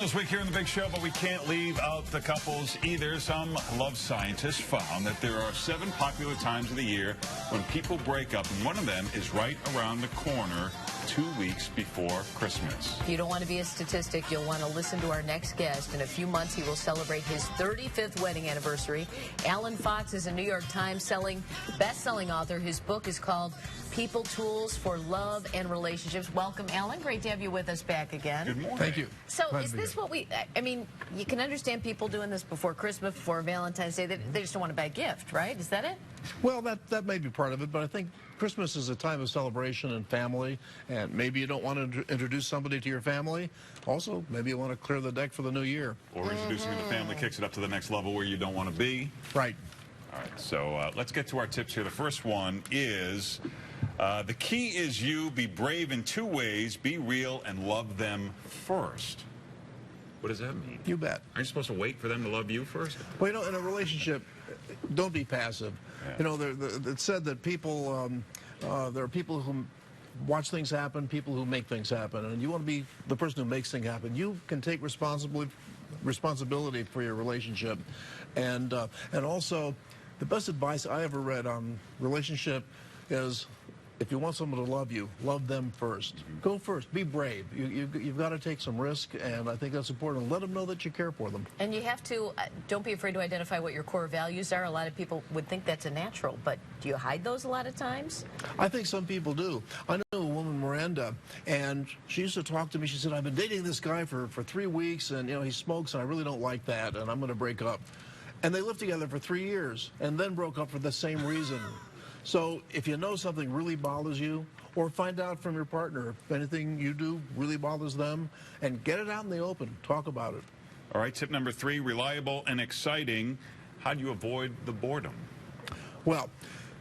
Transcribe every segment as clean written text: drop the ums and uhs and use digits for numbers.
This week here in the Big Show, but we can't leave out the couples either. Some love scientists found that there are 7 popular times of the year when people break up, and one of them is right around the corner, 2 weeks before Christmas. If you don't want to be a statistic, you'll want to listen to our next guest. In a few months, he will celebrate his 35th wedding anniversary. Alan Fox is a New York Times best-selling author. His book is called People Tools for Love and Relationships. Welcome, Alan. Great to have you with us back again. Good morning. Thank you. So is this what I mean, you can understand people doing this before Christmas, before Valentine's Day. They just don't want to buy a gift, right? Is that it? Well, that may be part of it, but I think Christmas is a time of celebration and family, and maybe you don't want to introduce somebody to your family. Also, maybe you want to clear the deck for the new year. Or introducing the family kicks it up to the next level where you don't want to be. Right. All right, so let's get to our tips here. The first one is, the key is you be brave in 2 ways, be real, and love them first. What does that mean? You bet. Are you supposed to wait for them to love you first? Well, you know, in a relationship, don't be passive. Yeah. You know, it's said that people, there are people who watch things happen, people who make things happen, and you want to be the person who makes things happen. You can take responsibility for your relationship, and also, the best advice I ever read on relationship is, if you want someone to love you, love them first. Go first. Be brave. You've got to take some risk, and I think that's important. Let them know that you care for them. And you have to, don't be afraid to identify what your core values are. A lot of people would think that's a natural, but do you hide those a lot of times? I think some people do. I know a woman, Miranda, and she used to talk to me. She said, I've been dating this guy for 3 weeks, and, you know, he smokes, and I really don't like that, and I'm going to break up. And they lived together for 3 years, and then broke up for the same reason. So if you know something really bothers you, or find out from your partner if anything you do really bothers them, and get it out in the open. Talk about it. All right, tip number 3, reliable and exciting. How do you avoid the boredom? Well,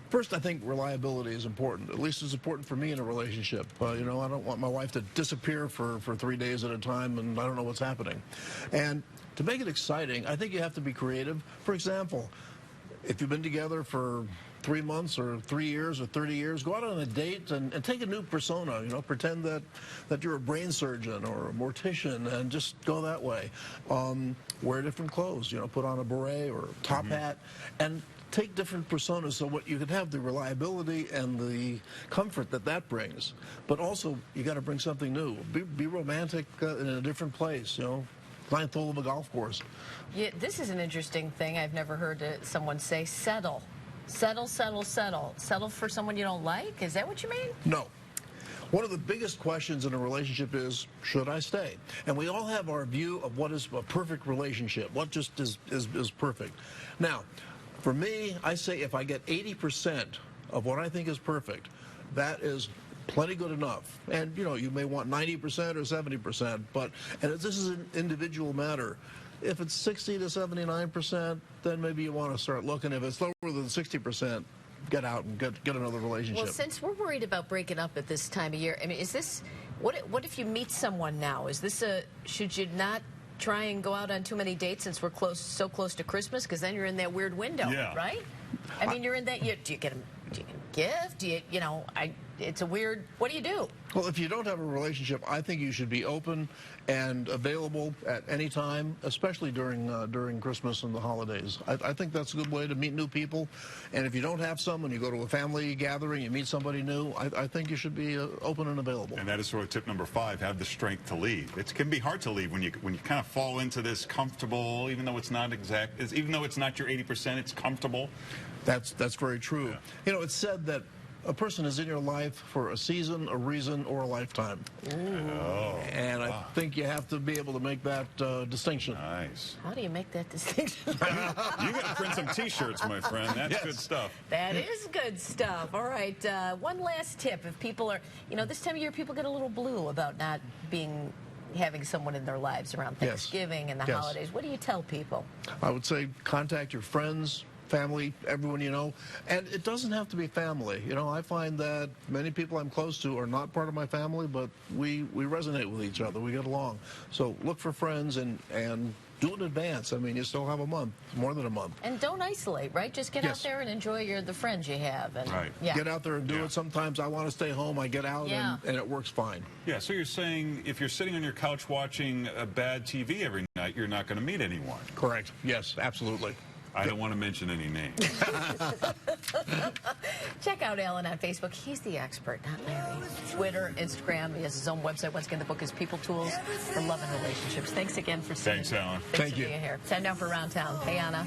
first, I think reliability is important. At least it's important for me in a relationship. You know, I don't want my wife to disappear for 3 days at a time, and I don't know what's happening. And to make it exciting, I think you have to be creative. For example, if you've been together for 3 months or 3 years or 30 years, go out on a date and take a new persona. You know, pretend that you're a brain surgeon or a mortician, and just go that way. Wear different clothes. You know, put on a beret or a top hat, and take different personas, so what you can have the reliability and the comfort that brings. But also, you got to bring something new. Be romantic in a different place. You know, ninth hole of a golf course. Yeah, this is an interesting thing. I've never heard someone say settle. Settle, settle, settle. Settle for someone you don't like? Is that what you mean? No. One of the biggest questions in a relationship is, should I stay? And we all have our view of what is a perfect relationship, what just is perfect. Now, for me, I say if I get 80% of what I think is perfect, that is plenty good enough. And, you know, you may want 90% or 70%, and this is an individual matter. If it's 60 to 79%, then maybe you want to start looking. If it's lower than 60%, get out and get another relationship. Well, since we're worried about breaking up at this time of year, I mean, is this, what if you meet someone now? Is this should you not try and go out on too many dates since we're so close to Christmas? Because then you're in that weird window, right? I mean, you're in that, do you get a gift? It's a weird, what do you do? Well, if you don't have a relationship, I think you should be open and available at any time, especially during Christmas and the holidays. I think that's a good way to meet new people. And if you don't have someone, you go to a family gathering, you meet somebody new, I think you should be open and available. And that is sort of tip number 5, have the strength to leave. It can be hard to leave when you kind of fall into this comfortable, even though it's not your 80%, it's comfortable. That's very true. Yeah. You know, it's said that a person is in your life for a season, a reason, or a lifetime. Oh, and I think you have to be able to make that distinction. Nice. How do you make that distinction? You got to print some T-shirts, my friend. That's good stuff. That is good stuff. All right, one last tip. If people are, you know, this time of year, people get a little blue about not having someone in their lives around Thanksgiving and the holidays. What do you tell people? I would say contact your friends, family, everyone you know. And it doesn't have to be family. You know, I find that many people I'm close to are not part of my family, but we resonate with each other. We get along. So look for friends and do it in advance. I mean, you still have a month, more than a month. And don't isolate, right? Just get out there and enjoy the friends you have. And, Right. Yeah. Get out there and do it. Sometimes I want to stay home. I get out and it works fine. Yeah, so you're saying if you're sitting on your couch watching a bad TV every night, you're not going to meet anyone. Correct. Yes, absolutely. I don't want to mention any names. Check out Alan on Facebook. He's the expert, not Larry. Twitter, Instagram. He has his own website. Once again, the book is People Tools for Love and Relationships. Thanks again for Thanks, Alan. Thanks for being here. Time now for Around Town. Hey, Anna.